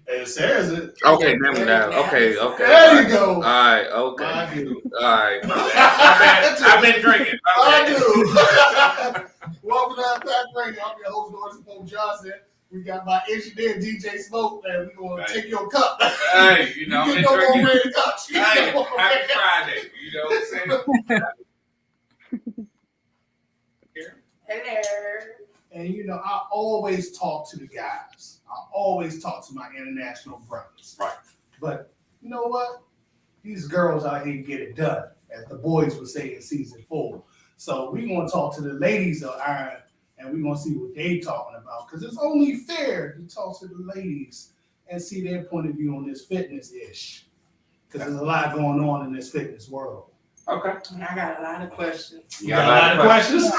It says it. Okay, now. Okay. There you go. All right. Okay. My dude. All right. I've been drinking. I do. Welcome to Unpack Radio. I'm your host, Norris Pope Johnson. We got my engineer, DJ Smoke, and we're going to take your cup. Hey, you know, you get no more red cups. Hey, happy Friday. You know what I'm saying? Hello. And, you know, I always talk to the guys. I always talk to my international brothers. Right. But you know what? These girls out here get it done, as the boys would say in season 4. So we're going to talk to the ladies of Iron, and we're going to see what they talking about. Because it's only fair to talk to the ladies and see their point of view on this fitness-ish. Because there's a lot going on in this fitness world. Okay. I got a lot of questions. You got a lot of questions?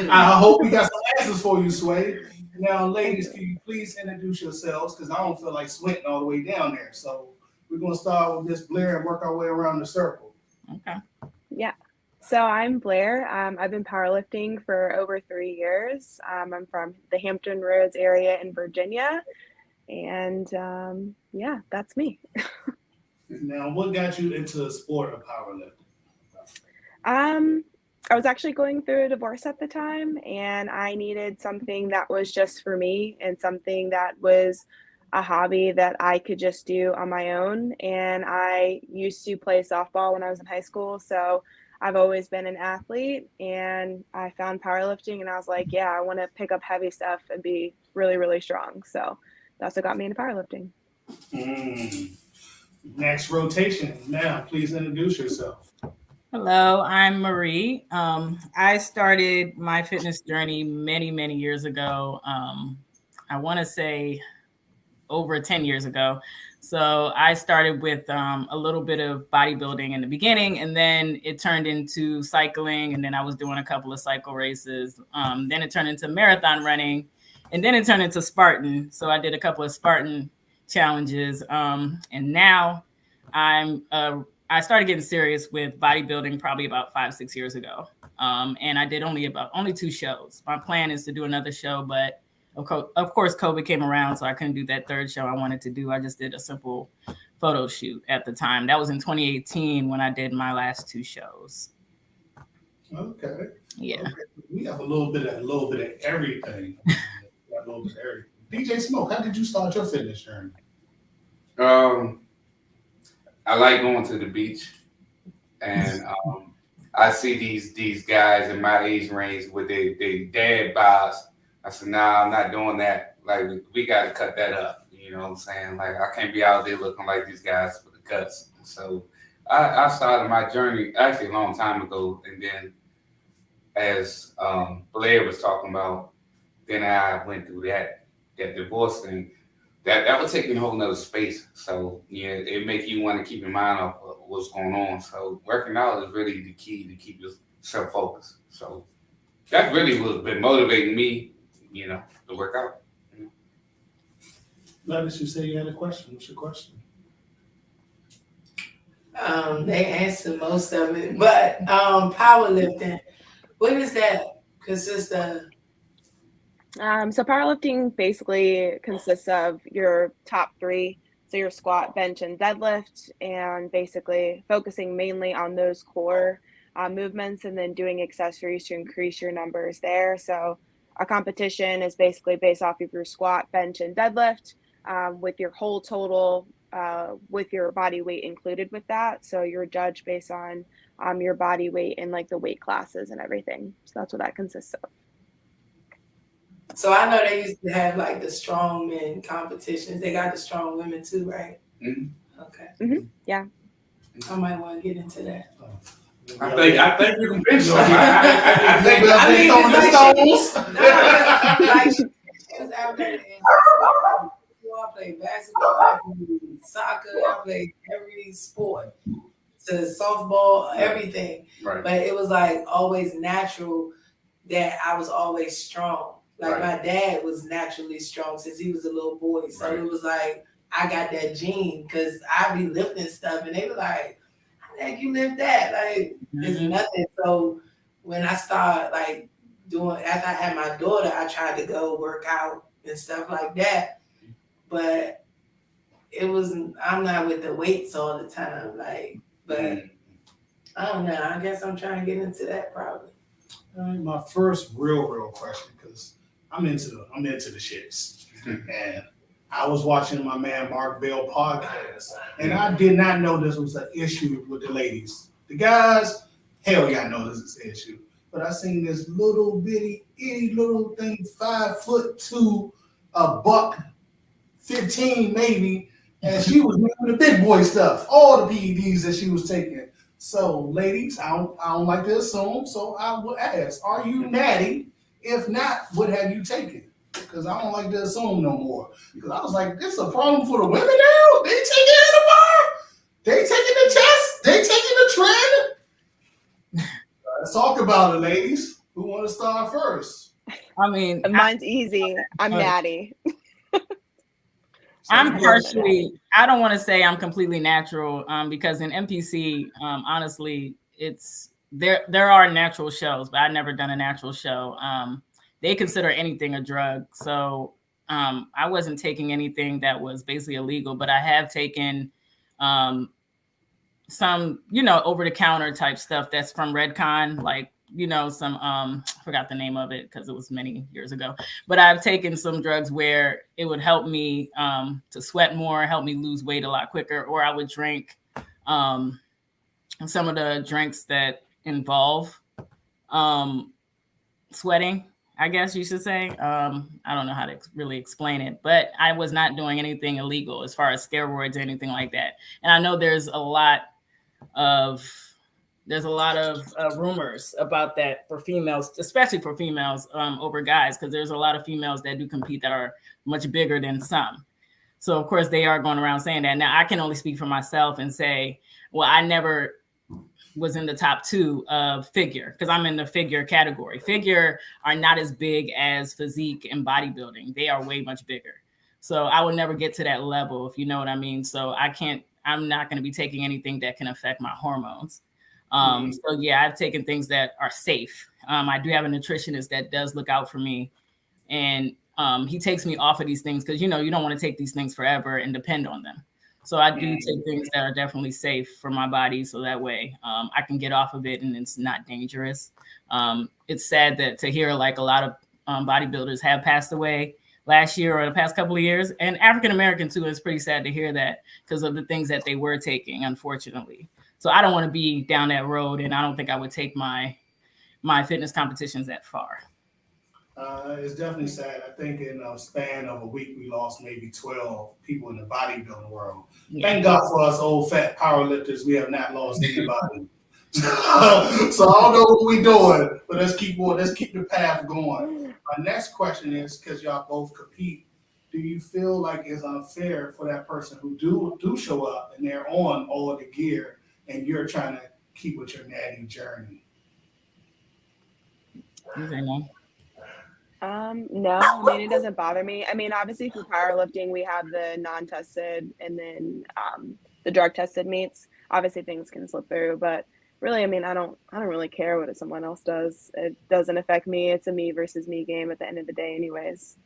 I hope we got some answers for you, Sway. Now, ladies, can you please introduce yourselves? Because I don't feel like sweating all the way down there. So we're going to start with Miss Blair and work our way around the circle. Okay. Yeah. So I'm Blair. I've been powerlifting for over 3 years. I'm from the Hampton Roads area in Virginia. And yeah, that's me. Now, what got you into the sport of powerlifting? I was actually going through a divorce at the time, and I needed something that was just for me and something that was a hobby that I could just do on my own. And I used to play softball when I was in high school, so I've always been an athlete, and I found powerlifting and I was like, yeah, I want to pick up heavy stuff and be really, really strong. So that's what got me into powerlifting. Next rotation. Now, please introduce yourself. Hello, I'm Marie. I started my fitness journey many, many years ago. I want to say over 10 years ago. So I started with a little bit of bodybuilding in the beginning, and then it turned into cycling, and then I was doing a couple of cycle races. Then it turned into marathon running, and then it turned into Spartan. So I did a couple of Spartan challenges, and now I started getting serious with bodybuilding probably about 5-6 years ago. And I did only 2 shows. My plan is to do another show, but of course, COVID came around, so I couldn't do that 3rd show I wanted to do. I just did a simple photo shoot at the time. That was in 2018 when I did my last 2 shows. Okay. Yeah. Okay. We have a little bit of everything. DJ Smoke, how did you start your fitness journey? I like going to the beach, and I see these guys in my age range with their dad bods. I said, nah, I'm not doing that. Like, we got to cut that up. You know what I'm saying? Like, I can't be out there looking like these guys with the cuts. So I started my journey actually a long time ago, and then as Blair was talking about, then I went through that divorce thing. That would take me a whole nother space. So yeah, it makes you want to keep your mind off of what's going on. So working out is really the key to keep yourself focused. So that really was been motivating me, you know, to work out. Lettuce, you say you had a question. What's your question? They answered most of it, but powerlifting, what does that consist of? So powerlifting basically consists of your top 3, so your squat, bench, and deadlift, and basically focusing mainly on those core movements and then doing accessories to increase your numbers there. So a competition is basically based off of your squat, bench, and deadlift with your whole total with your body weight included with that. So you're judged based on your body weight and like the weight classes and everything. So that's what that consists of. So I know they used to have like the strong men competitions. They got the strong women too, right? Mm-hmm. Okay. Mm-hmm. Yeah. I might want to get into that. I think you can bench some. I think like she was out there and I played basketball, I played soccer, I played every sport, to softball, everything. Right. But it was like always natural that I was always strong. Like my dad was naturally strong since he was a little boy. So it was like I got that gene because I be lifting stuff and they were like, how the heck you lift that? Like it's nothing. So when I started like doing, after I had my daughter, I tried to go work out and stuff like that. But I'm not with the weights all the time, like, but I don't know. I guess I'm trying to get into that probably. All right, my first real question, because I'm into the shits, and I was watching my man Mark Bell podcast, and I did not know this was an issue with the ladies. The guys, hell yeah, I know this is an issue, but I seen this little bitty itty little thing, 5'2", $115 maybe, and she was doing the big boy stuff, all the PEDs that she was taking. So, ladies, I don't like to assume, so I will ask, are you natty? If not, what have you taken? Because I don't like to assume no more. Because I was like, this is a problem for the women now? They taking the bar? They taking the test? They taking the trend? Let's talk about it, ladies. Who want to start first? I mean, Mine's easy. I'm natty. I'm partially, I don't want to say I'm completely natural because in MPC, honestly, it's there are natural shows, but I've never done a natural show. They consider anything a drug. So I wasn't taking anything that was basically illegal, but I have taken some, over the counter type stuff that's from Redcon, like, some I forgot the name of it because it was many years ago, but I've taken some drugs where it would help me to sweat more, help me lose weight a lot quicker, or I would drink some of the drinks that involve sweating, I guess you should say. I don't know how to really explain it, but I was not doing anything illegal as far as steroids or anything like that. And I know there's a lot of rumors about that for females, especially for females over guys, because there's a lot of females that do compete that are much bigger than some. So, of course, they are going around saying that. Now, I can only speak for myself and say, well, I never was in the top 2 of figure because I'm in the figure category. Figure are not as big as physique and bodybuilding. They are way much bigger. So I would never get to that level, if you know what I mean. So I'm not going to be taking anything that can affect my hormones. So yeah, I've taken things that are safe. I do have a nutritionist that does look out for me, and he takes me off of these things because you don't want to take these things forever and depend on them. So I do take things that are definitely safe for my body, so that way I can get off of it and it's not dangerous. It's sad that to hear like a lot of bodybuilders have passed away last year or the past couple of years, and African American too. It's pretty sad to hear that because of the things that they were taking, unfortunately. So I don't want to be down that road, and I don't think I would take my fitness competitions that far. It's definitely sad. I think in a span of a week, we lost maybe 12 people in the bodybuilding world. Yeah. Thank God for us old fat powerlifters, we have not lost anybody. So I don't know what we're doing, but let's keep the path going. My next question is, because y'all both compete, do you feel like it's unfair for that person who do show up and they're on all the gear and you're trying to keep with your natty journey? No, I mean, it doesn't bother me. I mean, obviously for powerlifting, we have the non-tested and then the drug tested meets. Obviously things can slip through, but really, I mean, I don't really care what someone else does. It doesn't affect me. It's a me versus me game at the end of the day anyways.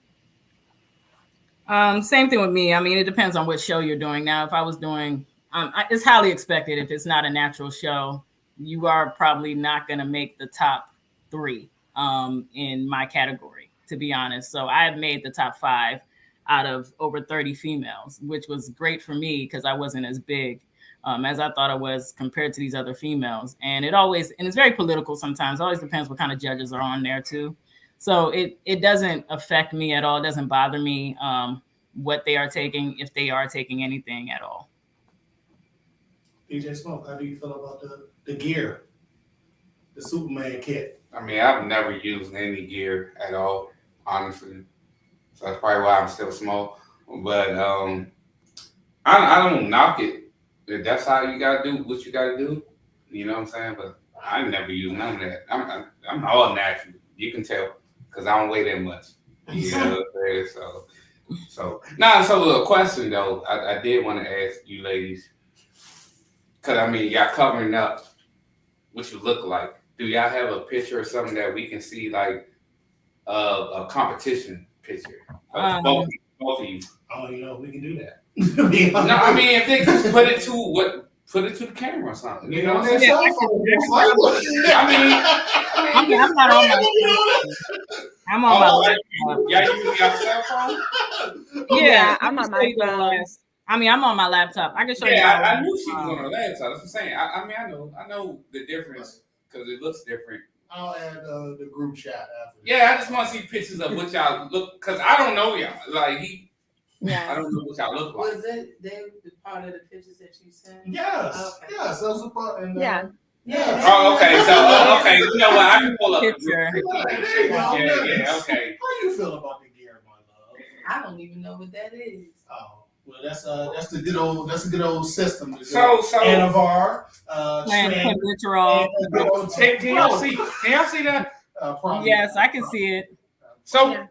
Same thing with me. I mean, it depends on what show you're doing. Now, if I was doing, it's highly expected. If it's not a natural show, you are probably not going to make the top 3 in my category, to be honest. So I have made the top 5 out of over 30 females, which was great for me because I wasn't as big as I thought I was compared to these other females. And it's very political sometimes. It always depends what kind of judges are on there too. So it doesn't affect me at all. It doesn't bother me what they are taking, if they are taking anything at all. DJ Smoke, how do you feel about the gear, the Superman kit? I mean, I've never used any gear at all, honestly. So that's probably why I'm still small. But I don't knock it. If that's how you gotta do what you gotta do, you know what I'm saying? But I never use none of that. I'm all natural. You can tell because I don't weigh that much. You know what I'm saying? So a question though, I did want to ask you ladies, because I mean, y'all covering up what you look like. Do y'all have a picture or something that we can see, like a competition picture? Both of you. I don't even know if we can do that. To be No, honest. I mean if they just put it to the camera or something. You know what I'm saying? I'm not on my. I'm on my laptop. Y'all using your cell phone? Yeah, I'm I on can my show you the phone. last. I mean, I'm on my laptop. I can show you. Yeah, my I knew she was laptop. on her laptop. That's what I'm saying. I mean, I know the difference because it looks different. I'll add the group chat after. Yeah, I just want to see pictures of what y'all look because I don't know y'all. Like I Yeah. don't know what y'all look like. Was it the part of the pictures that you sent? Yes, Okay. yes, that was a part. And, Yeah. Yeah. Oh, okay. So, okay. You know what? I can pull up. Picture. There you go. Yeah. Okay. How you feel about the gear, my love? I don't even know what that is. Oh, well, that's the good old system. So Anavar, Playing Trend, clenbuterol. and good old can y'all see? Can y'all see that? probably- Yes, I can see it. So Yeah.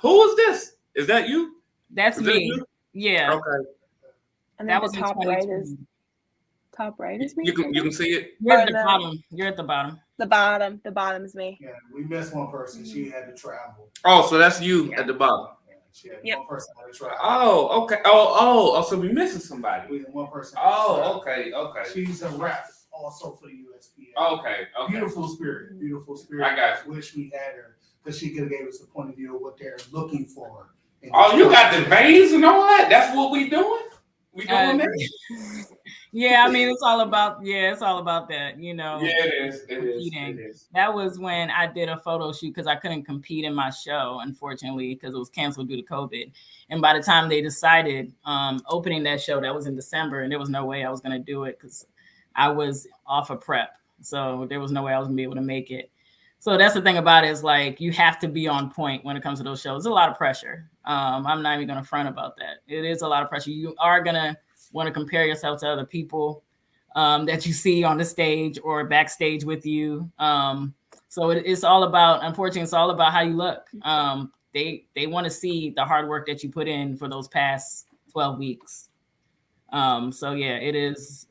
who is this? Is that you? That's Is that me. you? Yeah, Okay. And that then was the in top right 2020. is me. You can see it. You're at Oh, the no. bottom. You're at the bottom. The bottom. The bottom is me. Yeah, we missed one person. She had to travel. Oh, so that's you at the bottom. Yeah, she had Yep. one person had to travel. Oh, okay. Oh, so we missing somebody. We had one person. had to Oh, travel. okay. She's a rep also for the USPA. Okay. Beautiful spirit. I got Wish we had her because she could have gave us a point of view of what they're looking for. Oh, you got the veins and all that? That's what we doing? We doing that? Yeah, I mean, it's all about that, you know. Yeah, it is. Competing. That was when I did a photo shoot because I couldn't compete in my show, unfortunately, because it was canceled due to COVID. And by the time they decided opening that show, that was in December, and there was no way I was going to do it because I was off of prep. So there was no way I was going to be able to make it. So that's the thing about it is like you have to be on point when it comes to those shows. There's a lot of pressure. I'm not even going to front about that. It is a lot of pressure. You are going to want to compare yourself to other people that you see on the stage or backstage with you. So it's all about, unfortunately, it's all about how you look. They want to see the hard work that you put in for those past 12 weeks. So yeah, it's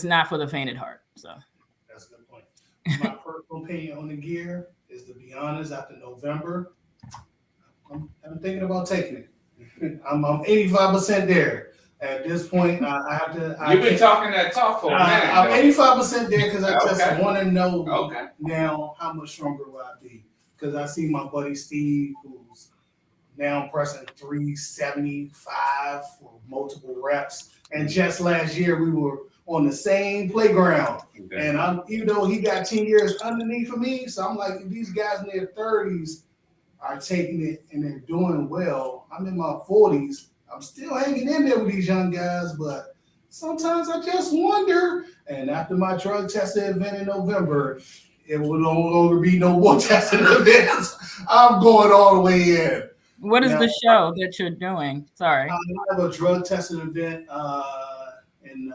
not for the faint at heart. So that's a good point. My personal opinion on the gear is, to be honest, after November, I'm thinking about taking it. I'm 85% there. At this point, I have to. You've been talking that talk for a minute. I'm 85% there because I just Okay. want to know Okay. now how much stronger will I be? Because I see my buddy Steve, who's now pressing 375 for multiple reps, and just last year we were on the same playground. And even though he got 10 years underneath of me, so I'm like, if these guys in their 30s are taking it and they're doing well, I'm in my 40s. I'm still hanging in there with these young guys, but sometimes I just wonder. And after my drug testing event in November, it will no longer be no more testing events. I'm going all the way in. what is Now, the show that you're doing? Sorry. I have a drug testing event in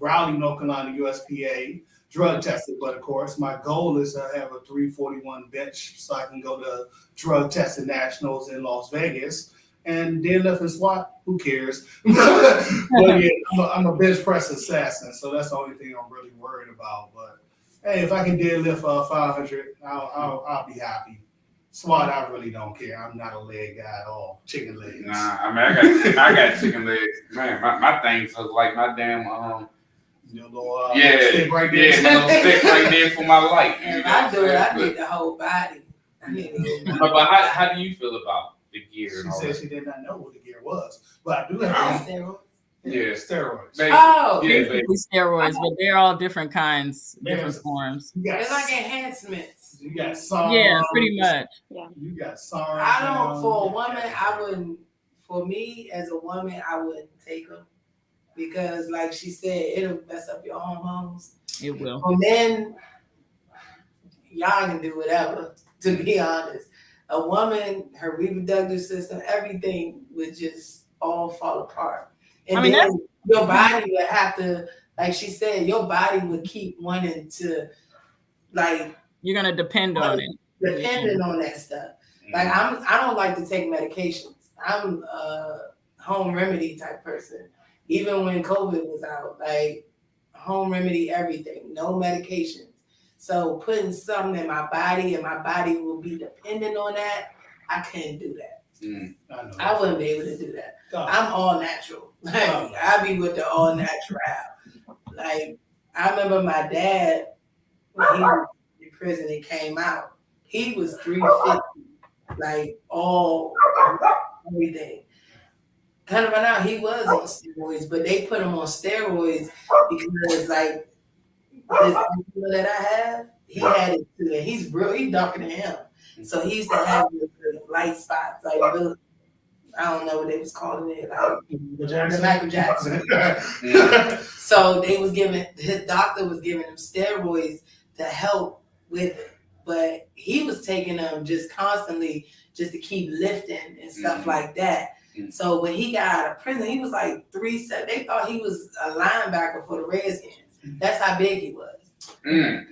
Raleigh, North Carolina, USPA. Drug tested, but of course, my goal is to have a 341 bench so I can go to drug testing nationals in Las Vegas. And deadlift and squat, who cares? But yeah, I'm a bench press assassin, so that's the only thing I'm really worried about. But hey, if I can deadlift 500, I'll be happy. Squat, I really don't care. I'm not a leg guy at all. Chicken legs. Nah, I mean, I got chicken legs. Man, my things look like my damn Your little stick right there. Yeah, my little stick right there for my light. You If know I what do it, I'm I saying? need the whole body. I need it. But how do you feel about the gear She and all said that? she did not know what the gear was, but I do I'm have steroids. Yeah. steroids. Baby, Oh, yeah, baby. Basically steroids, but they're all different kinds, different Yes. forms. You got, it's like enhancements. you got SARMs. Yeah, pretty much. You got SARMs. I don't. For a now. woman, I wouldn't. For me, as a woman, I wouldn't take them because, like she said, it'll mess up your hormones. It will. For men, y'all can do whatever. To be honest, a woman, her reproductive system, everything would just all fall apart. And I mean, then your body would have to, like she said, your body would keep wanting to, like, You're gonna depend on it. depending on that stuff. Like I don't like to take medications. I'm a home remedy type person. Even when COVID was out, like home remedy everything, no medications. So putting something in my body and my body will be dependent on that, I couldn't do that. I know. I wouldn't be able to do that. God. I'm all natural. Like I be with the all natural. Like I remember my dad when he was in prison and came out, he was 350, like everything. Kind of right now, he was on steroids, but they put him on steroids because like this that I have, he had it too, and he's darker than him. So he used to have the light spots, like the, I don't know what they was calling it, like the Michael Jackson. So they was his doctor was giving him steroids to help with it, but he was taking them just constantly just to keep lifting and stuff like that. So when he got out of prison, he was like 3'7". They thought he was a linebacker for the Redskins. That's how big he was.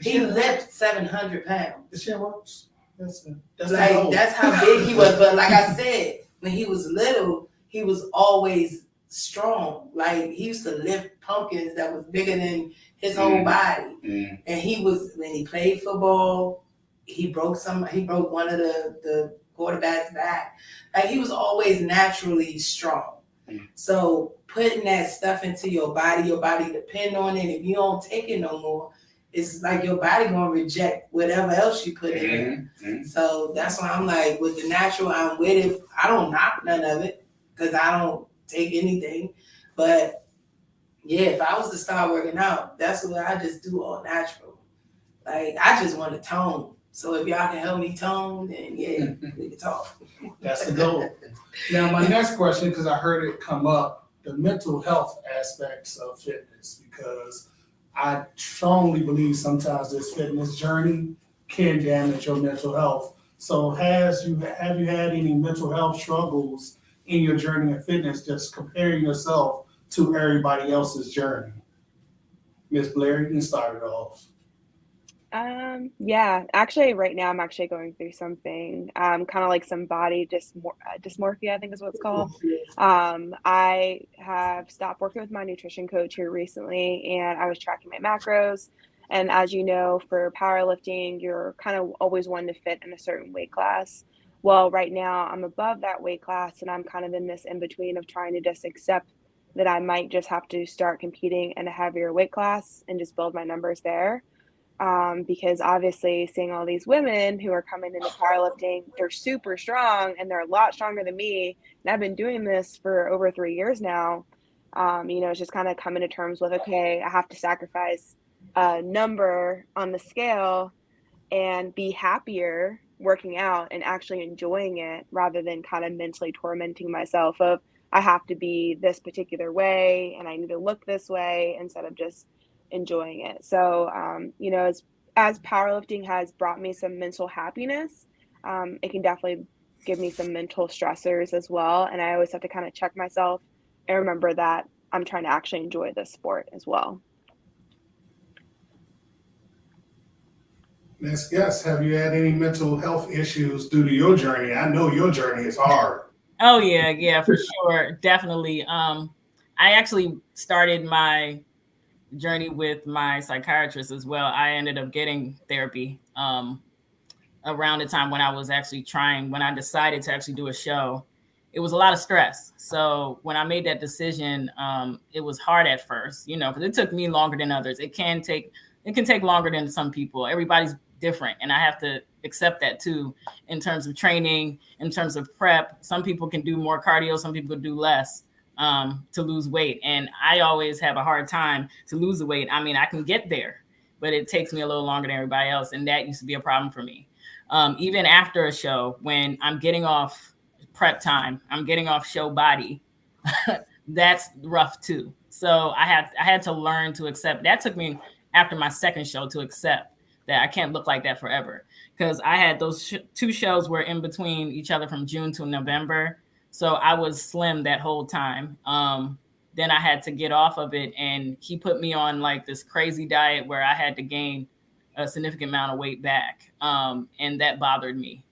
He lifted 700 pounds. The shit works. That's That's how big he was. But like I said, when he was little, he was always strong. Like he used to lift pumpkins that was bigger than his whole body. And when he played football, he broke one of the quarterback's back. Like he was always naturally strong. So putting that stuff into your body depend on it. If you don't take it no more, it's like your body gonna reject whatever else you put in. So that's why I'm like, with the natural, I'm with it. I don't knock none of it because I don't take anything. But yeah, if I was to start working out, that's what I just do, all natural. Like I just want to tone. So if y'all can help me tone, then yeah, we can talk. That's the goal. Now my next question, because I heard it come up, the mental health aspects of fitness, because I strongly believe sometimes this fitness journey can damage your mental health. So have you had any mental health struggles in your journey of fitness, just comparing yourself to everybody else's journey? Miss Blair, you can start it off. Yeah, actually right now I'm actually going through something, kind of like some body dysmorphia, I think is what it's called. I have stopped working with my nutrition coach here recently, and I was tracking my macros. And as you know, for powerlifting, you're kind of always wanting to fit in a certain weight class. Well, right now I'm above that weight class, and I'm kind of in this in between of trying to just accept that I might just have to start competing in a heavier weight class and just build my numbers there. Because obviously seeing all these women who are coming into powerlifting, they're super strong and they're a lot stronger than me. And I've been doing this for over 3 years now. It's just kind of coming to terms with, okay, I have to sacrifice a number on the scale and be happier working out and actually enjoying it rather than kind of mentally tormenting myself of, I have to be this particular way and I need to look this way instead of just enjoying it. So, as powerlifting has brought me some mental happiness, it can definitely give me some mental stressors as well. And I always have to kind of check myself and remember that I'm trying to actually enjoy this sport as well. Next guest, have you had any mental health issues due to your journey? I know your journey is hard. Oh yeah, for sure, definitely. I actually started my journey with my psychiatrist as well. I ended up getting therapy around the time when I decided to actually do a show. It was a lot of stress. So when I made that decision, it was hard at first, because it took me longer than others. It can take longer than some people. Everybody's different. And I have to accept that too, in terms of training, in terms of prep. Some people can do more cardio, some people do less to lose weight. And I always have a hard time to lose the weight. I mean, I can get there, but it takes me a little longer than everybody else. And that used to be a problem for me. Even after a show, when I'm getting off prep time, I'm getting off show body, that's rough too. So I had to learn to accept. That took me after my second show to accept that I can't look like that forever. Because I had those two shows were in between each other from June to November. So I was slim that whole time. Then I had to get off of it, and he put me on like this crazy diet where I had to gain a significant amount of weight back. And that bothered me.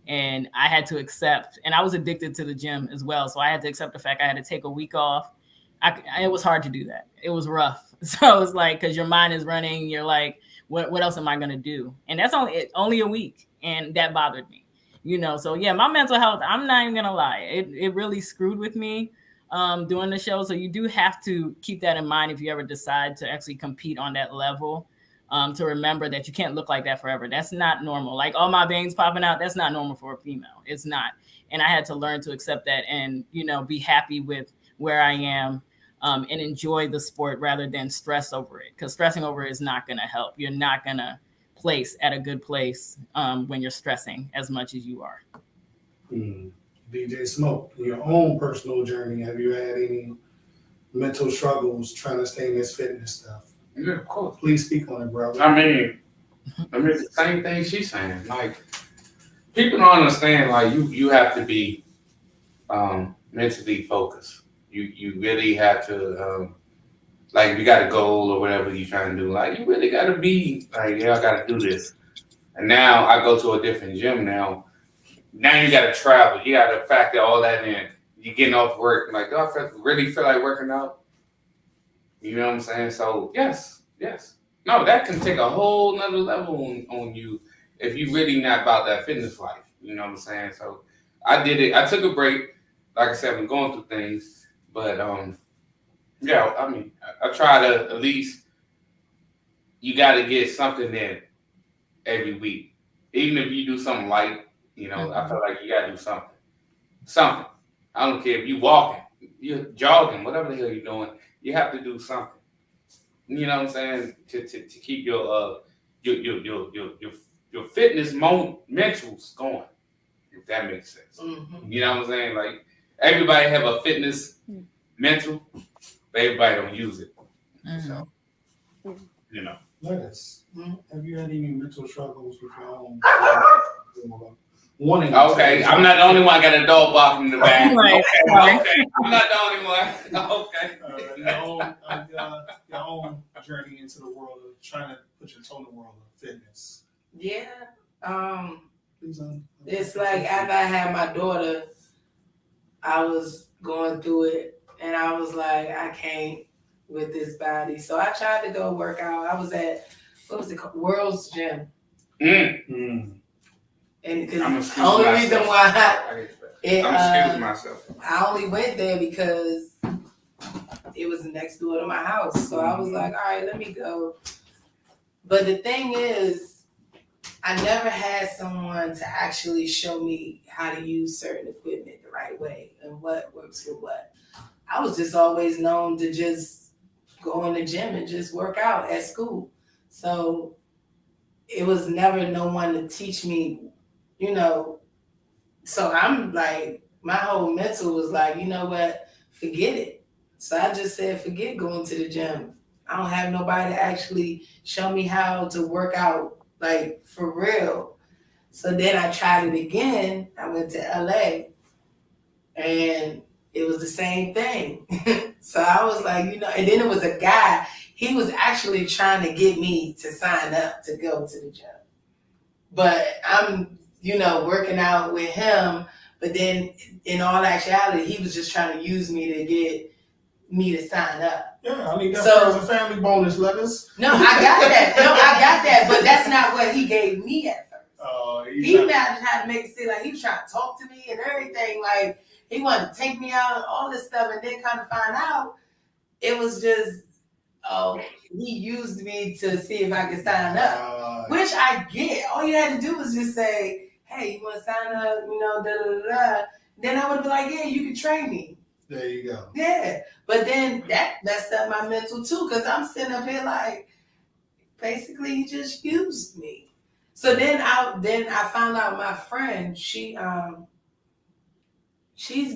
And I had to accept, and I was addicted to the gym as well. So I had to accept the fact I had to take a week off. It was hard to do that. It was rough. So it was like, because your mind is running, you're like, what else am I going to do? And that's only a week. And that bothered me. So yeah, my mental health, I'm not even gonna lie, it really screwed with me doing the show. So you do have to keep that in mind if you ever decide to actually compete on that level, to remember that you can't look like that forever. That's not normal. Like all my veins popping out, that's not normal for a female. It's not. And I had to learn to accept that and, be happy with where I am, and enjoy the sport rather than stress over it. Because stressing over it is not going to help. You're not going to place at a good place when you're stressing as much as you are. DJ Smoke, your own personal journey, have you had any mental struggles trying to stay in this fitness stuff? Yeah, of course. Please speak on it, brother. I mean, the same thing she's saying. Like, people don't understand. Like, you have to be mentally focused. You really have to, like, if you got a goal or whatever you're trying to do, like, you really got to be like, yeah, I got to do this. And now I go to a different gym now. Now you got to travel. You got to factor all that in. You're getting off work. Like, do I really feel like working out? You know what I'm saying? So, yes. No, that can take a whole nother level on you if you really not about that fitness life. You know what I'm saying? So, I did it. I took a break. Like I said, I'm going through things. But, yeah, I mean, I try to at least, you got to get something in every week. Even if you do something light, I feel like you got to do something. Something. I don't care if you're walking, you're jogging, whatever the hell you're doing, you have to do something. You know what I'm saying? To keep your fitness mentals going, if that makes sense. Mm-hmm. You know what I'm saying? Like, everybody have a fitness mental, but everybody don't use it. Mm-hmm. So, Lettuce, have you had any mental struggles with your own? Okay, I'm not the only one got a dog barking in the back. Right. Okay, I'm not the only one. Okay. Your own journey into the world of trying to put your toe in the world of fitness. Yeah. It's like after I had my daughter, I was going through it, and I was like, I can't with this body. So I tried to go work out. I was at, what was it called? World's Gym. And because the only reason why I only went there because it was next door to my house. So I was like, all right, let me go. But the thing is, I never had someone to actually show me how to use certain equipment the right way and what works for what. I was just always known to just go in the gym and just work out at school. So it was never no one to teach me, So I'm like, my whole mental was like, you know what, forget it. So I just said, forget going to the gym. I don't have nobody to actually show me how to work out, like, for real. So then I tried it again. I went to LA and it was the same thing. So I was like, and then it was a guy, he was actually trying to get me to sign up to go to the gym. But I'm, working out with him, but then in all actuality, he was just trying to use me to get me to sign up. Yeah, I mean, that's a family bonus, Lettuce. No, I got that. But that's not what he gave me at first. He tried to make it seem like he was trying to talk to me and everything. Like, he wanted to take me out and all this stuff, and then kind of find out it was just, he used me to see if I could sign up, which I get. All you had to do was just say, hey, you want to sign up, Then I would be like, yeah, you can train me. There you go. Yeah. But then that messed up my mental too, because I'm sitting up here like, basically he just used me. So then I found out my friend, she's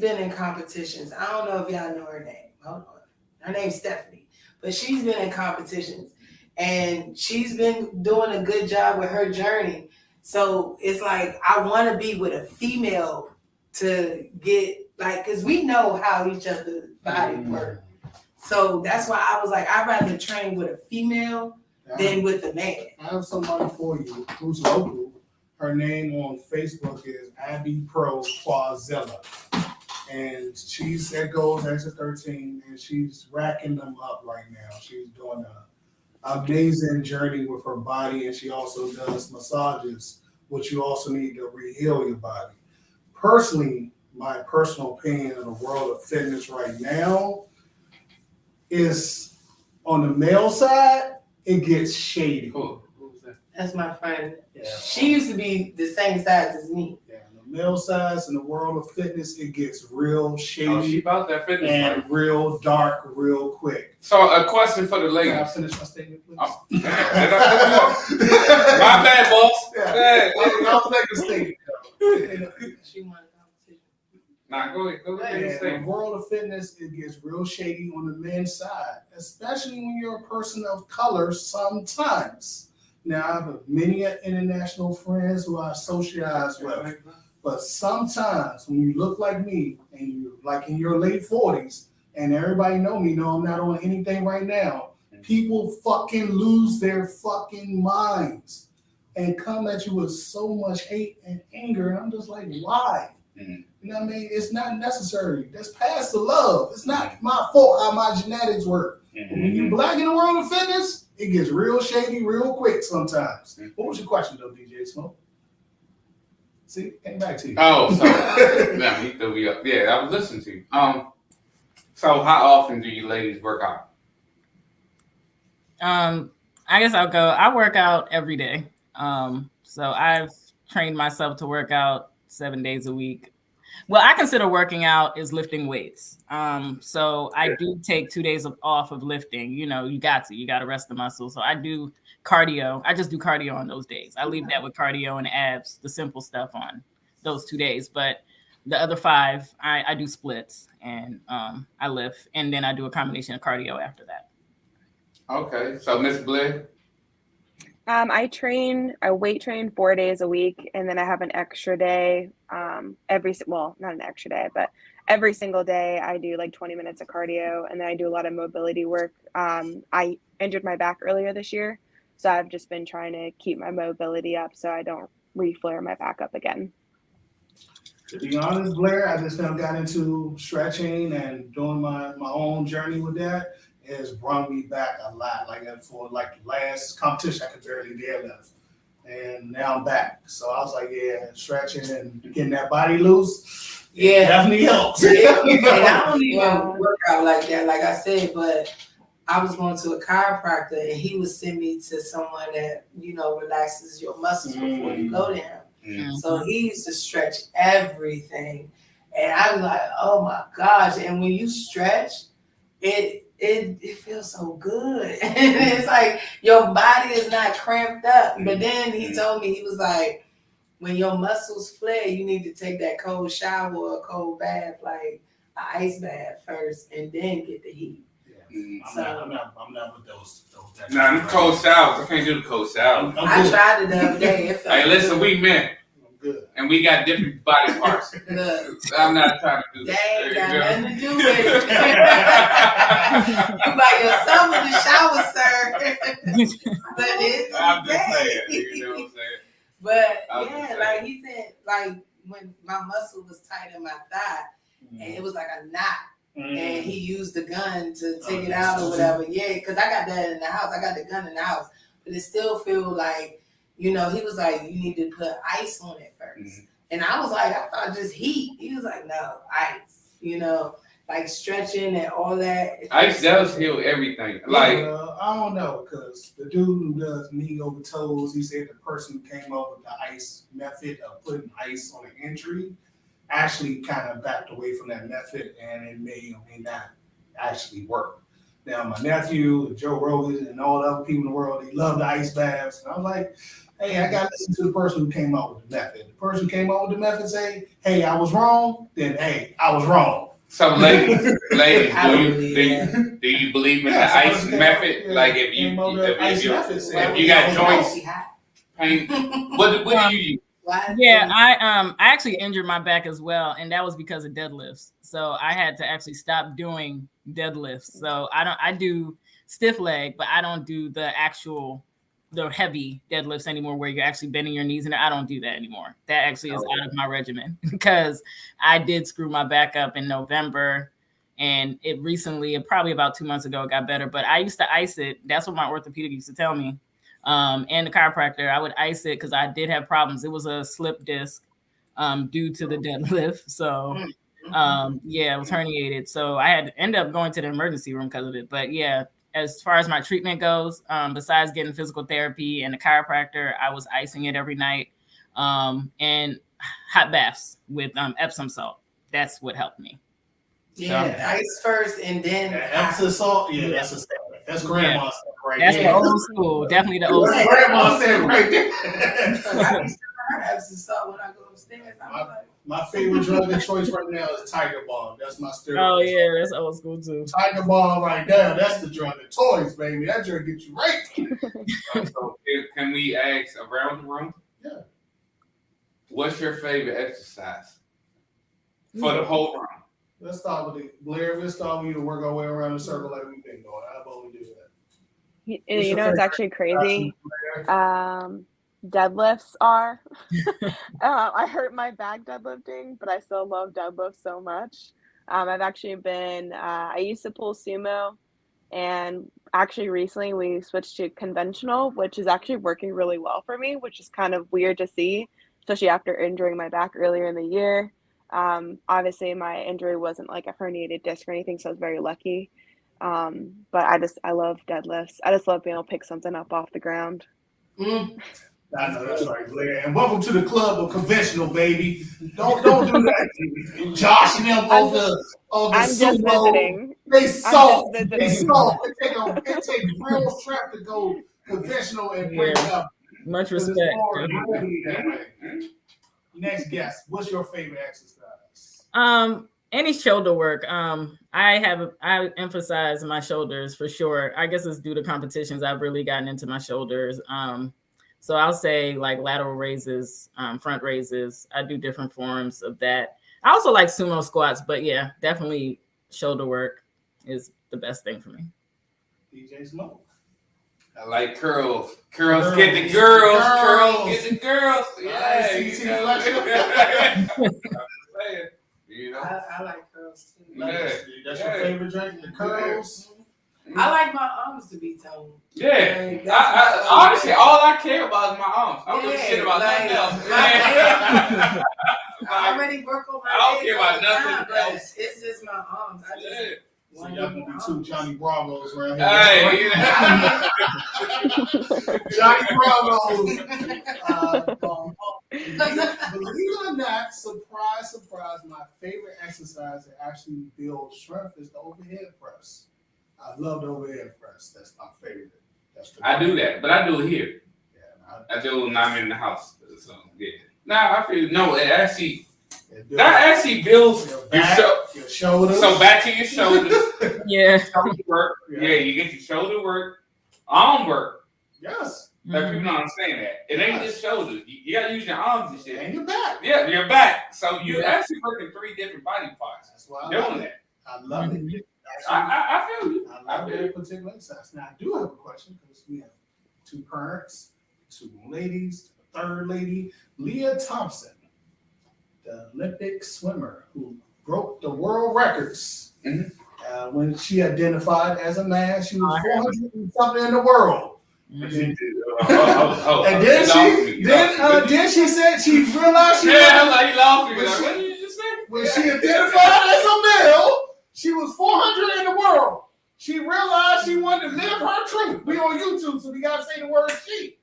been in competitions. I don't know if y'all know her name. Hold on. Her name's Stephanie. But she's been in competitions. And she's been doing a good job with her journey. So it's like, I want to be with a female to get, like, because we know how each other's body work. So that's why I was like, I'd rather train with a female than with a man. I have somebody for you who's local. Her name on Facebook is Abby Pro Quazilla. And she's at Goals Extra 13, and she's racking them up right now. She's doing an amazing journey with her body, and she also does massages but you also need to re-heal your body. Personally, my personal opinion in the world of fitness right now is on the male side, it gets shady. Who's that? That's my friend. Yeah. She used to be the same size as me. Yeah, on the male side, in the world of fitness, it gets real Oh, she shady about that fitness. and Right? real dark real quick. So a question for the Can I ladies. finish my statement, please? Oh, did I cut you off? My bad, boss. Yeah. Hey. I was making a statement. She wanted competition. Nah, go ahead. Go ahead. Yeah, in Say. the world of fitness, it gets real shady on the men's side, especially when you're a person of color sometimes. Now, I have many international friends who I socialize with, but sometimes when you look like me and you're like in your late 40s, and everybody know me, know I'm not on anything right now, people fucking lose their fucking minds and come at you with so much hate and anger. And I'm just like, why? Mhm. You know what I mean? It's not necessary. That's past the love. It's not my fault how my genetics work. But when you black in the world of fitness, it gets real shady real quick sometimes. What was your question though, DJ Smoke? See, came back to you. Oh, so yeah, he threw me up. Yeah, I was listening to you. So how often do you ladies work out? I guess I'll go. I work out every day. So I've trained myself to work out 7 days a week. Well, I consider working out is lifting weights. So I do take 2 days off of lifting. You know, you got to rest the muscles. So I do cardio. I just do cardio on those days. I leave that with cardio and abs, the simple stuff on those 2 days. But the other 5, I do splits and I lift. And then I do a combination of cardio after that. Okay, so Miss Blair. I weight train 4 days a week, and then I have an extra day not an extra day, but every single day I do like 20 minutes of cardio, and then I do a lot of mobility work. I injured my back earlier this year, so I've just been trying to keep my mobility up so I don't re-flare my back up again. To be honest, Blair, I just kind of got into stretching and doing my own journey with that. It has brought me back a lot. Like for the last competition, I could barely deadlift, and now I'm back. So I was like, yeah, stretching and getting that body loose, Yeah. definitely helps. Yeah. And I don't even work out like that, like I said, but I was going to a chiropractor and he would send me to someone that, relaxes your muscles before you go to him. Mm. So he used to stretch everything. And I was like, oh my gosh. And when you stretch, it feels so good. And it's like your body is not cramped up. But then he told me, he was like, when your muscles flare, you need to take that cold shower or a cold bath, like an ice bath first, and then get the heat. I'm not with those. Nah, them cold showers. I can't do the cold showers. I tried it the other day. It felt Hey, listen, good. we men, I'm good. and we got different body parts. Look, I'm not trying to do that that. ain't got nothing to do with it. You by yourself in the shower, sir. But it's I'm just okay. saying, you know what I'm saying? But I was yeah, gonna say. like he said, like when my muscle was tight in my thigh, and it was like a knot, and he used the gun to take it out or whatever. Yeah, because I got that in the house. I got the gun in the house, but it still feel like, he was like, you need to put ice on it first. And I was like, I thought just heat. He was like, no, ice. Like stretching and all that. Ice does heal everything. Like, I don't know, because the dude who does knee over toes, he said the person who came up with the ice method of putting ice on an injury actually kind of backed away from that method, and it may or may not actually work. Now, my nephew, Joe Rogan, and all the other people in the world, they love the ice baths. And I was like, hey, I got to listen to the person who came up with the method. The person who came up with the method say, hey, I was wrong, then hey, I was wrong. so ladies, I don't believe do you believe in Yeah, the ice somebody method? said, Like if you ice method said, if you got joints, Hot. pain, what do you use? Why? Yeah, I actually injured my back as well, and that was because of deadlifts. So I had to actually stop doing deadlifts. So I do stiff leg, but I don't do the heavy deadlifts anymore where you're actually bending your knees, and I don't do that anymore. That actually is out of my regimen because I did screw my back up in November, and it recently, probably about 2 months ago, it got better. But I used to ice it. That's what my orthopedic used to tell me. And the chiropractor, I would ice it because I did have problems. It was a slip disc due to the deadlift. So yeah, it was herniated. So I had to end up going to the emergency room because of it. But yeah, as far as my treatment goes, besides getting physical therapy and the chiropractor, I was icing it every night, and hot baths with Epsom salt. That's what helped me. Yeah, ice first and then Epsom salt. Yeah, that's grandma stuff right That's there. the old school. Definitely the old school. Grandma said right there. I used to have Epsom salt when I go upstairs. I'm like, My favorite drug of choice right now is Tiger Balm. That's my steroid. Oh yeah, that's old school too. Tiger Balm right now. That's the drug of choice, baby. That drug get you right. So can we ask around the room? Yeah. What's your favorite exercise for the whole room? Let's start with it. Blair, let's start with you to work our way around the circle like we've been going. How about we do that? You know, it's actually crazy. Deadlifts are. I hurt my back deadlifting, but I still love deadlifts so much. I've actually been, I used to pull sumo, and actually recently we switched to conventional, which is actually working really well for me, which is kind of weird to see, especially after injuring my back earlier in the year. Obviously my injury wasn't like a herniated disc or anything, so I was very lucky. But I love deadlifts. I just love being able to pick something up off the ground. I know that's right, Blair. And welcome to the club of conventional, baby. Don't do that. Josh and them on the I'm just sumo. visiting. They soft. I'm just They visiting. soft. It take real strength to go conventional and bring it up. Much Because it's respect. more really that way. Next guest, what's your favorite exercise? Any shoulder work. I emphasize my shoulders for sure. I guess it's due to competitions. I've really gotten into my shoulders. So I'll say like lateral raises, front raises. I do different forms of that. I also like sumo squats, but yeah, definitely shoulder work is the best thing for me. DJ Smoke. I like curls. Curls get the girls. Curls get the girls. Yeah, see, you know. flexion. You know. I like curls too. Yeah. That's your favorite drink? The curls? I like my arms to be toned. Yeah. Like, that's Honestly, all I care about is my arms. I don't give a shit about nothing else. I already work on my I don't legs care about all the time, nothing but else. It's just my arms. I just Yeah. So want y'all to gonna be be two Johnny Bravos right Hey, here. you know. Johnny Bravos. Believe it or not, surprise, surprise, my favorite exercise that actually builds strength is the overhead press. I love the overhead press. That's my favorite. I do that, but I do it here. Yeah, I do it when I'm in the house. So yeah. Nah, I feel it actually that actually builds your your back, your shoulders. So back to your shoulders. Yeah. Shoulder work. Yeah, you get your shoulder work, arm work. Yes. Like people don't understand that. It ain't just shoulders. You gotta use your arms and shit. And your back. Yeah, your back. So you actually working 3 different body parts. That's why I Doing love it. that. I love it. Actually, I feel you. I love that particular exercise. Now, I do have a question because we have 2 parents, 2 ladies, a 3rd lady, Leah Thompson, the Olympic swimmer who broke the world records. When she identified as a man, she was 400 and something in the world. And then she said she realized she like lost me. Like, what did you just say? when she identified as a male, she was 400 in the world. She realized she wanted to live her truth. We on YouTube, so we gotta say the word she.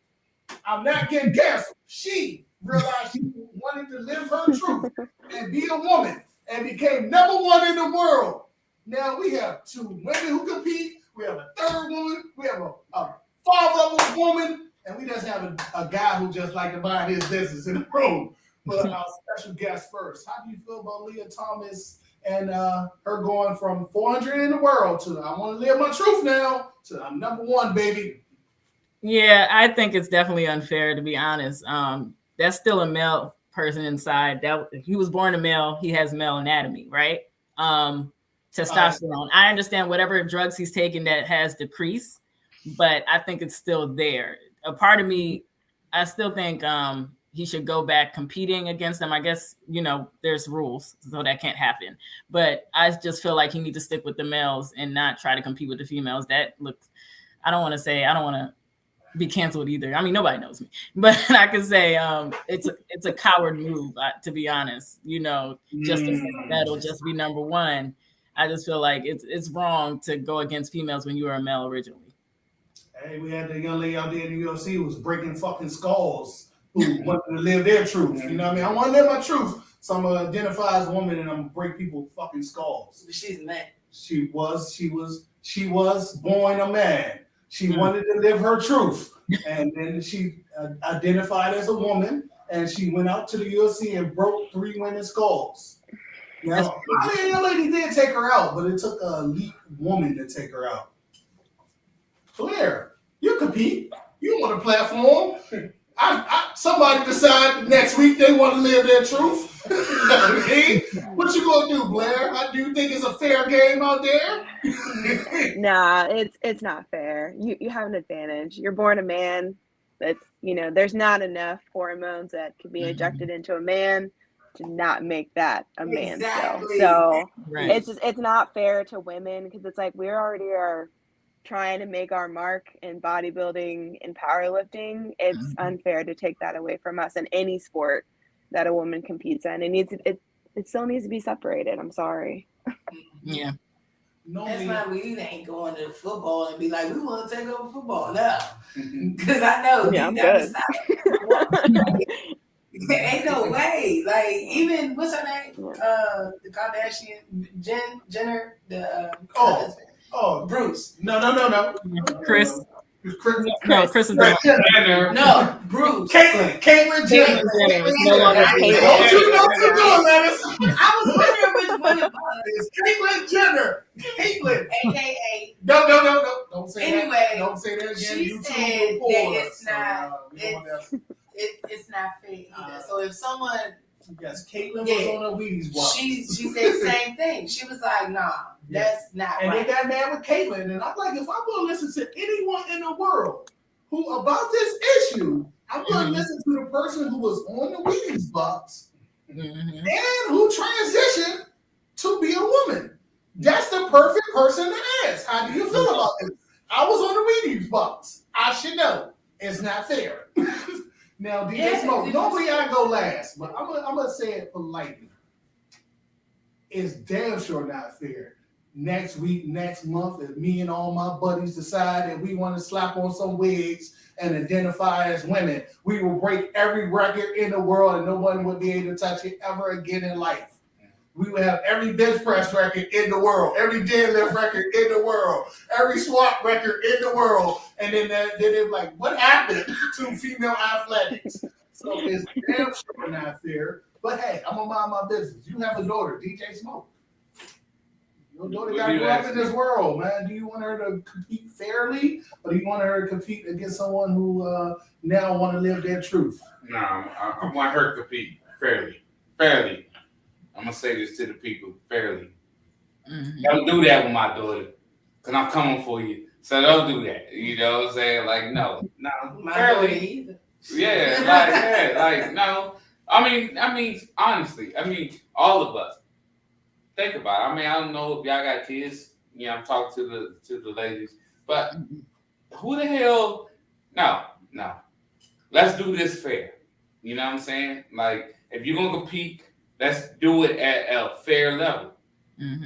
I'm not getting canceled. She realized she wanted to live her truth and be a woman and became #1 in the world. Now we have 2 women who compete. We have a 3rd woman. We have a 5th woman, and we just have a guy who just like to mind his business in the room. But our special guest first. How do you feel about Leah Thomas and her going from 400 in the world to I want to live my truth now to I'm #1, baby? Yeah, I think it's definitely unfair, to be honest. That's still a male person inside. That he was born a male, he has male anatomy, right? Testosterone. I understand whatever drugs he's taking that has decreased, but I think it's still there. A part of me, I still think he should go back competing against them. I guess, there's rules, so that can't happen. But I just feel like he needs to stick with the males and not try to compete with the females. That looks, I don't want to be canceled either. I mean, nobody knows me, but I can say it's a coward move, to be honest. Just to that'll just be number one. I just feel like it's wrong to go against females when you were a male originally. Hey, we had the young lady out there in the UFC who was breaking fucking skulls who wanted to live their truth. You know what I mean? I want to live my truth. So I'm gonna identify as a woman and I'm gonna break people's fucking skulls. But she's a man. She was born a man. She wanted to live her truth. And then she identified as a woman and she went out to the UFC and broke 3 women's skulls. Now, I mean, that lady did take her out, but it took an elite woman to take her out. Claire, you compete. You want a platform. Somebody decide next week they want to live their truth. What you gonna do, Blair? Do you think it's a fair game out there? Nah, it's not fair. You have an advantage. You're born a man. That's there's not enough hormones that can be injected into a man to not make that a man still. So right. it's not fair to women because it's like we already are trying to make our mark in bodybuilding and powerlifting. It's unfair to take that away from us in any sport that a woman competes in. It still needs to be separated. I'm sorry. Yeah. That's why we ain't going to football and be like, we want to take over football now. Because I know I'm good. Ain't no way. Like, even, what's her name? The Kardashian, Jenner, Bruce. No. Chris. No, Chris is Jenner. No, Bruce. Caitlyn Jenner. No longer Don't you know what you're doing, Lennis? I was wondering which one it was. It's Caitlyn Jenner. Caitlyn. AKA. No. Don't say that. Anyway, Don't say that again. she YouTube said will that pull it's us. not. It's not fair either. So if someone, yes, Caitlyn was on her Wheaties walk. she said the same thing. She was like, nah, that's not and right. they got mad with Caitlyn, and I'm like, if I'm going to listen to anyone in the world who about this issue, I'm going to listen to the person who was on the Wheaties box and who transitioned to be a woman. That's the perfect person to ask. How do you feel about this? I was on the Wheaties box. I should know. It's not fair. Now, DJ Smoke, normally I go last, but I'm gonna say it politely. It's damn sure not fair. Next week, next month, if me and all my buddies decide that we want to slap on some wigs and identify as women, we will break every record in the world and no one will be able to touch it ever again in life. We will have every bench press record in the world, every deadlift record in the world, every squat record in the world. And then they're like, what happened to female athletics? So it's damn sure not fair. But hey, I'm going to mind my business. You have a daughter, DJ Smoke. Your daughter got to grow up in this world, man. Do you want her to compete fairly? Or do you want her to compete against someone who now want to live their truth? No, I want her to compete fairly. I'm going to say this to the people, fairly. Don't do that with my daughter, because I'm coming for you. So don't do that. You know what I'm saying? Like, no, fairly. No. I mean, honestly, all of us. Think about it. I don't know if y'all got kids. I'm talking to the ladies. But who the hell? No. Let's do this fair. You know what I'm saying? Like, if you're going to compete, let's do it at a fair level.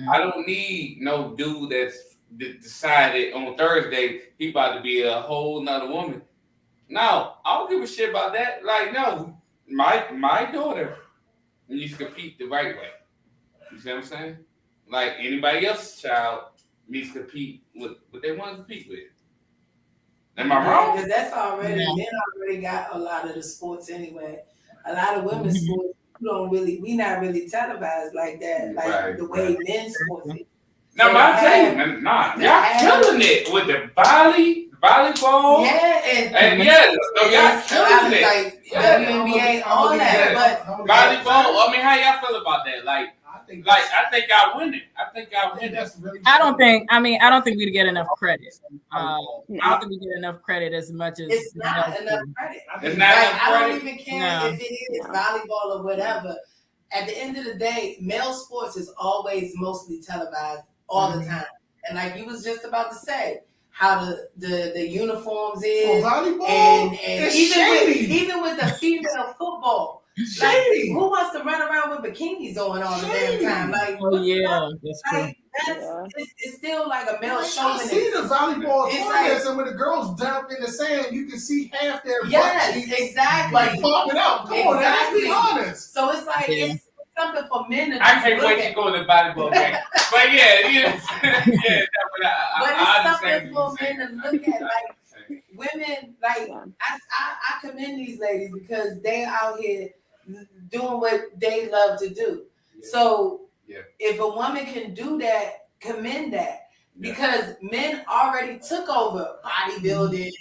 I don't need no dude that's decided on Thursday he about to be a whole nother woman. No, I don't give a shit about that. Like, no, my daughter needs to compete the right way. You see what I'm saying? Like anybody else's child needs to compete with what they want to compete with. Am I wrong? Because that's already, men already got a lot of the sports anyway. A lot of women's sports, we not really televised like that, like the way men's sports is. Now, I tell you, y'all killing it with the volleyball. Yeah, and y'all killing it. Like WNBA, all that. But volleyball. How y'all feel about that? I think I win it. I don't think we get enough credit. I don't think we get enough credit as much as it's not enough credit. It's not enough I credit. don't even care if it is volleyball or whatever. At the end of the day, male sports is always mostly televised all the time. And like you was just about to say, how the uniforms For is, volleyball, and it's even shady. with the female football, Shady. like, who wants to run around with bikinis on all the damn Shady. time? Like, Oh yeah, that's true. like it's still like a male I chauvinist. see the volleyball It's tournaments, and when the girls dump in the sand, you can see half their butt Yes, cheeks exactly. like popping out. Come on, let's be Exactly. honest. So it's like Yeah. it's something for men to I just can't look wait at. to go to the volleyball game. But yeah, yeah, But I it's something understand for what men you're to look at. Like saying. women, like Yeah. I commend these ladies because they out here doing what they love to do. Yeah. So Yeah. if a woman can do that, commend that. Yeah. Because men already took over bodybuilding,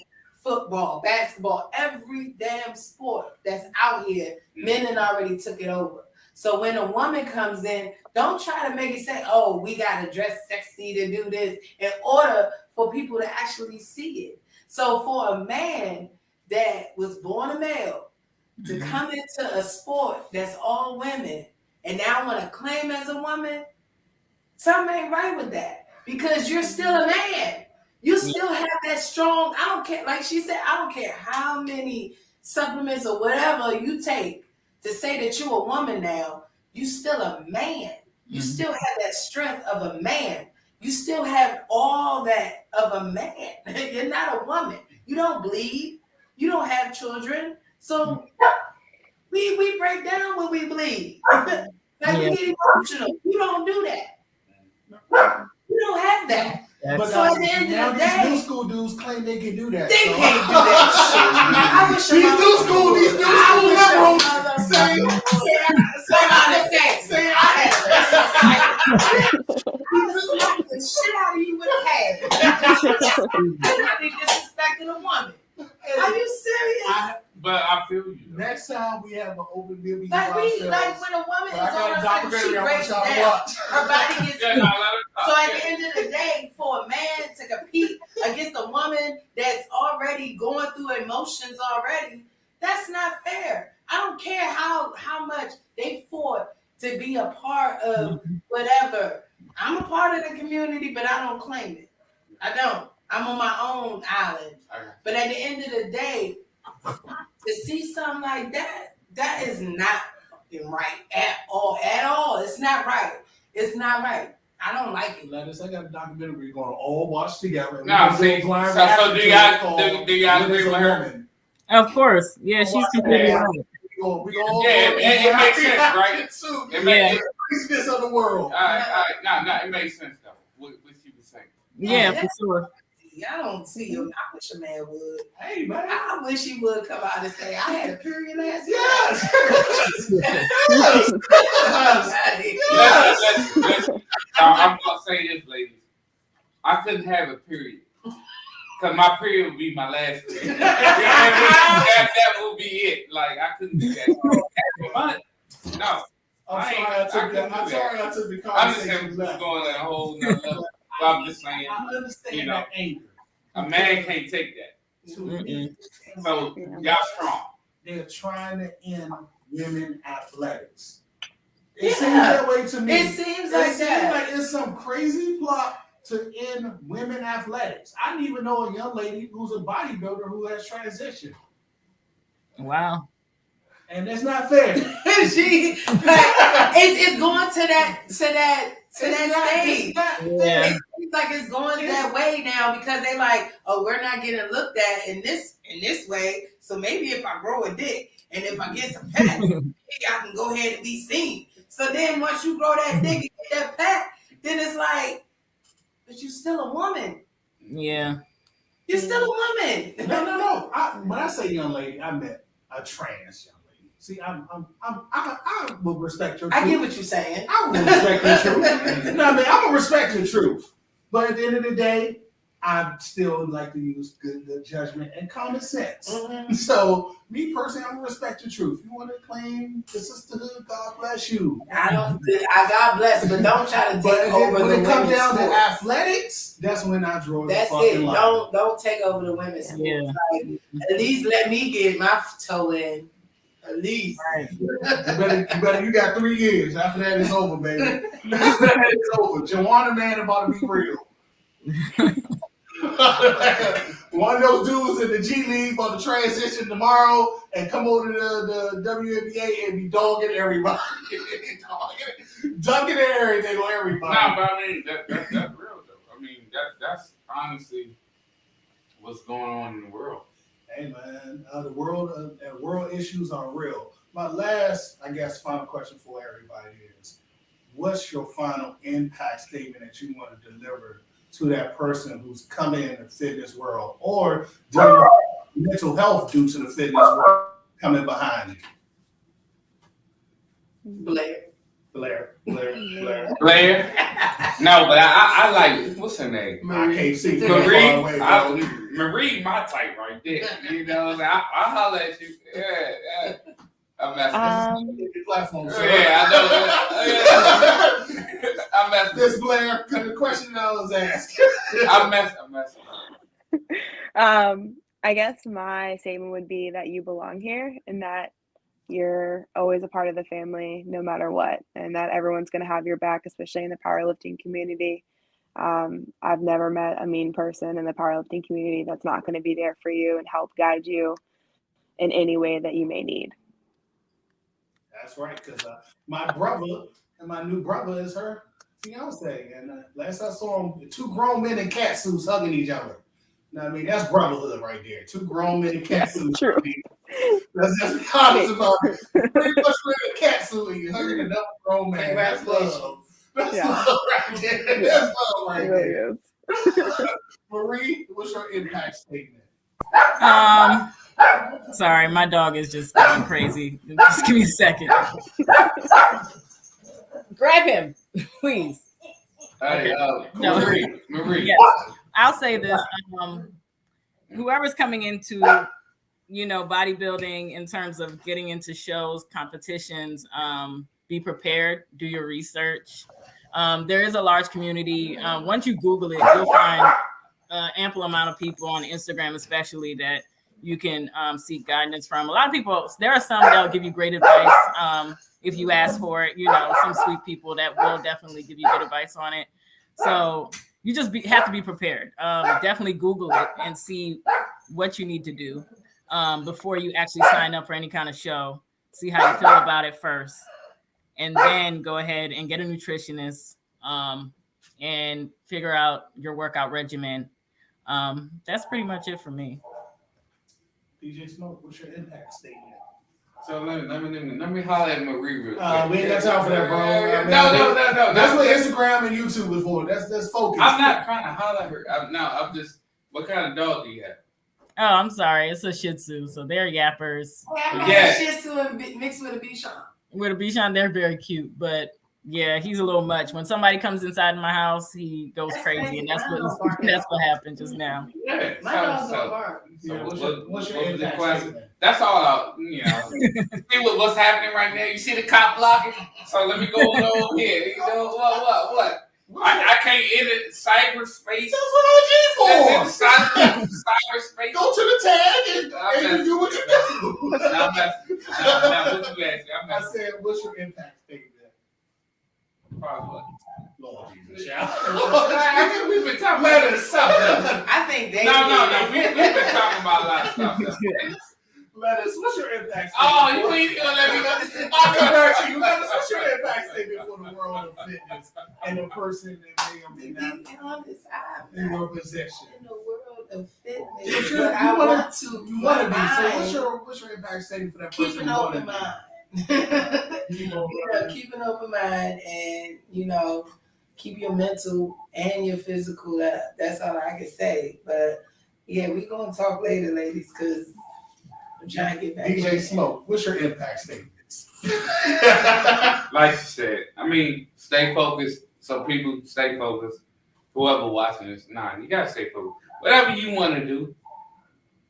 football, basketball, every damn sport that's out here, men had already took it over. So when a woman comes in, don't try to make it say, oh, we gotta dress sexy to do this, in order for people to actually see it. So for a man that was born a male to come into a sport that's all women and now want to claim as a woman, something ain't right with that, because you're still a man. You still have that strong, I don't care, like she said, I don't care how many supplements or whatever you take to say that you're a woman now, you still a man. You still have that strength of a man. You still have all that of a man. You're not a woman. You don't bleed. You don't have children. So we break down when we bleed. Like we get emotional. You don't do that. You don't have that. But So at the end now of the these day, new school dudes claim they can do that. they so. can't do that shit. I wish These new school liberals say, say I slap the shit out of you with a pad. You're not disrespecting a woman. Are you serious? But I feel you. Next time we have an open meeting Like about when ourselves. a woman But I is got a on her documentary she I want breaks y'all to down. watch. Her body gets Yeah, no, let her So talk. at the end of the day, for a man to compete against a woman that's already going through emotions already, that's not fair. I don't care how much they fought to be a part of whatever. I'm a part of the community, but I don't claim it. I don't. I'm on my own island. But at the end of the day, to see something like that, that is not fucking right at all. At all. It's not right. It's not right. I don't like it. Let us. I got a documentary we're going to all watch together. and No, we're gonna see, do a blind so reaction do to y'all- it called do y'all What agree is a with her? Woman? Of course, yeah, she's completely Yeah. right. We all Yeah, go it makes sense, right? Too. It makes Yeah. sense. Craziness of the world. All right. No, it makes sense though. What she was saying. Yeah, for sure. I don't see him. I wish a man would. Hey, man. I wish he would come out and say, I had a period last year. Yes. Yes. Yes. Let's I'm gonna say this, ladies. I couldn't have a period. Cause my period would be my last period. You know what I mean? That would be it. Like I couldn't do that. Every month. No. I'm sorry I took the I understand conversation what's left. going on a whole nother level. But I'm just saying, I understand you know, that anger. a man can't take that. To me, So Yeah. y'all strong. they're trying to end women athletics. It Yeah. seems that way to me. It seems like It seems that. like it's some crazy plot to end women athletics. I didn't even know a young lady who's a bodybuilder who has transitioned. Wow. And that's not fair. It's going to that stage. Yeah. It seems like it's going that way now because they like, oh, we're not getting looked at in this way. So maybe if I grow a dick and if I get some pat, maybe I can go ahead and be seen. So then once you grow that dick and get that pat, then it's like, but you're still a woman. Yeah. You're still a woman. No. When I say young lady, I meant a trans young lady. See, I will respect your truth. I get what you're saying. I will respect your truth. No, I mean, I'm gonna respect your truth. But at the end of the day, I still like to use good judgment and common sense. Mhm. So, me personally, I'm gonna respect your truth. You want to claim the sisterhood? God bless you. I God bless, but don't try to But take over the when it comes women's down to sports. athletics, that's when I draw That's the fucking it. line. Don't take over the women's sports. Yeah. Like, at least let me get my toe in. At least. Right. You got 3 years. After that, it's over, baby. After that, it's over. Joanna Man about to be real. One of those dudes in the G League on the transition tomorrow and come over to the WNBA and be dogging everybody. Dunking everything on everybody. No, but I mean that's real though. I mean that's honestly what's going on in the world. Hey man, the world issues are real. My last, I guess, final question for everybody is, what's your final impact statement that you want to deliver to that person who's coming in the fitness world or dealing with mental health due to the fitness world coming behind you? Blair. No, but I like, what's her name? I can't see. Marie, my type right there. You know, I'll holler at you. Yeah. I'm messing. Yeah, I know. I'm messing. This Blair, the question that I was asking. I'm messing. I guess my statement would be that you belong here and that you're always a part of the family no matter what, and that everyone's going to have your back, especially in the powerlifting community. I've never met a mean person in the powerlifting community that's not going to be there for you and help guide you in any way that you may need. That's right, because my brother and my new brother is her fiance, and last I saw him, two grown men in cat suits hugging each other. You know what I mean? That's brotherhood right there. Two grown men in cat suits. True. Let's just be honest about it. Pretty much wearing a cat suit and you're hugging another grown man. That's love. That's love right there. That's love right there. Marie, what's your impact statement? Sorry, my dog is just going crazy. Just give me a second. Grab him, please. Hey, No. Marie. Yes. I'll say this. Whoever's coming into, bodybuilding in terms of getting into shows, competitions, be prepared, do your research. There is a large community. Once you Google it, you'll find ample amount of people on Instagram, especially that you can seek guidance from. A lot of people, there are some that'll give you great advice if you ask for it. Some sweet people that will definitely give you good advice on it. So you just have to be prepared. Definitely Google it and see what you need to do before you actually sign up for any kind of show. See how you feel about it first, and then go ahead and get a nutritionist and figure out your workout regimen. That's pretty much it for me. DJ Smoke, what's your impact statement? So let me holler at Marie real quick. We ain't got time for that, bro. No. That's what Instagram and YouTube is for. That's focus. I'm not trying to holler at her. I'm just. What kind of dog do you have? Oh, I'm sorry. It's a Shih Tzu, so they're yappers. Yeah, Shih Tzu mixed with a Bichon. With a Bichon, they're very cute, but yeah, he's a little much. When somebody comes inside my house, he goes crazy, and that's what happened just now. Yeah, My dog's don't bark. What's your impact statement? That's all. See what's happening right now. You see the cop blocking. So let me go over here. What? I can't enter cyberspace. That's what OG for. Cyberspace. Go to the tag and do what you do. Now what you asked? I said, what's your impact statement? Probably what? Lord Jesus, child. We've been talking about something. I think they. No. We've been talking about a lot of stuff. Lettuce, what's your impact statement? Oh, you ain't gonna let me go. Lettuce, what's your impact statement for the world of fitness and the person that may or may not be in your possession? In the world of fitness, I want to. You want to be. So what's your impact statement for that person? Keep an open mind. Keep an open mind, and keep your mental and your physical up. That's all I can say. But yeah, we're gonna talk later, ladies, because I'm trying to get back. DJ Smoke, what's your impact statements? Like you said, stay focused. So people stay focused. Whoever watching this, you gotta stay focused. Whatever you want to do,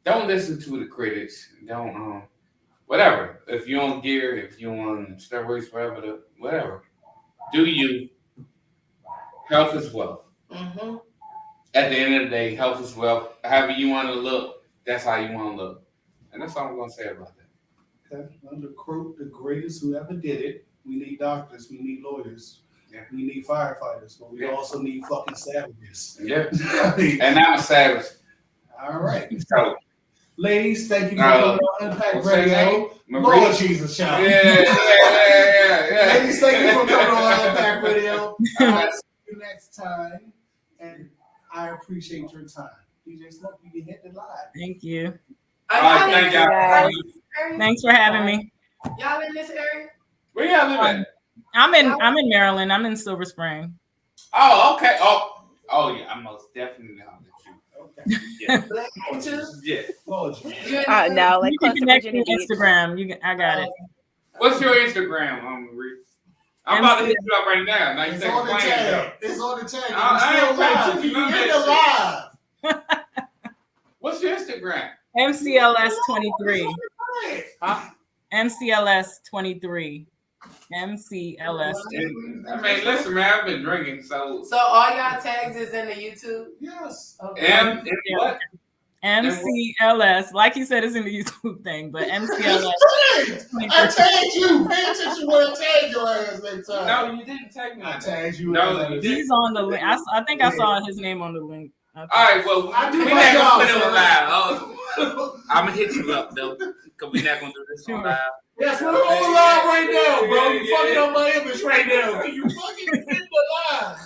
don't listen to the critics. Don't whatever. If you're on gear, if you're on steroids, whatever. Do you? Health is wealth. Mm-hmm. At the end of the day, health is wealth. However you want to look, that's how you want to look. And that's all I'm going to say about that. Okay. Under quote, the greatest who ever did it. We need doctors. We need lawyers. We need firefighters, but we also need fucking savages. Yeah. I mean, And I'm a savage. all right. So, Ladies, thank you for No. coming on Impact What's her Radio. name? Lord Jesus, child. Yeah. Ladies, thank you for coming on Impact Radio. I'll see you next time. And I appreciate your time. DJ Smoke, you can hit the live. Thank you. All right, thank y'all. Yeah. Thanks for having me. Y'all in this area? Where y'all live at? I'm in Maryland. I'm in Silver Spring. Oh, okay. Oh, yeah. I'm most definitely on the truth. Okay. Yeah. Black too? Yeah. Lord Jesus. You in No, like You can close to connect Virginia me Beach. Instagram. I got it. What's your Instagram, Marie? I'm about to hit you up right now. Now you It's say on the explain it. tag. It's on the tag. I ain't It's paying still live. attention to You that hit the live. What's your Instagram? MCLS23. Huh? MCLS23. MCLS. I mean, listen, man, I've been drinking, so. So all y'all tags is in the YouTube? Yes. Okay. M, what? MCLS. Like he said, it's in the YouTube thing, but MCLS. I tagged you. Pay attention when I tag your ass next time. No, you didn't take me. I tagged you. No, as you I- didn't. He's on the link. I think I saw his name on the link. All right, well, I do we're my not job, gonna put it sir. on live. Oh, I'm gonna hit you up though, cause we're not gonna do this on live. Yes, we're on live right now, bro. You Yeah. fucking up my image right now. Can you fucking hit the live?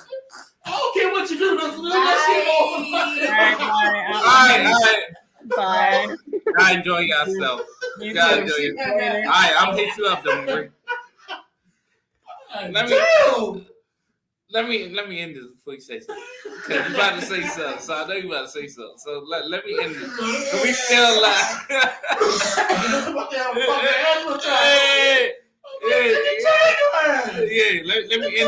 I don't care what you do. Let's leave that shit off. All right. Bye. I enjoy yourself. You God too. enjoy yourself. Later. All right, I'm gonna hit you up though, Marie. Damn. Let me end this before you say something. Cause you about to say something, so I know you about to say something. So let me end this. So we still live. Fucking advertising. Hey, Yeah. yeah. Let me end.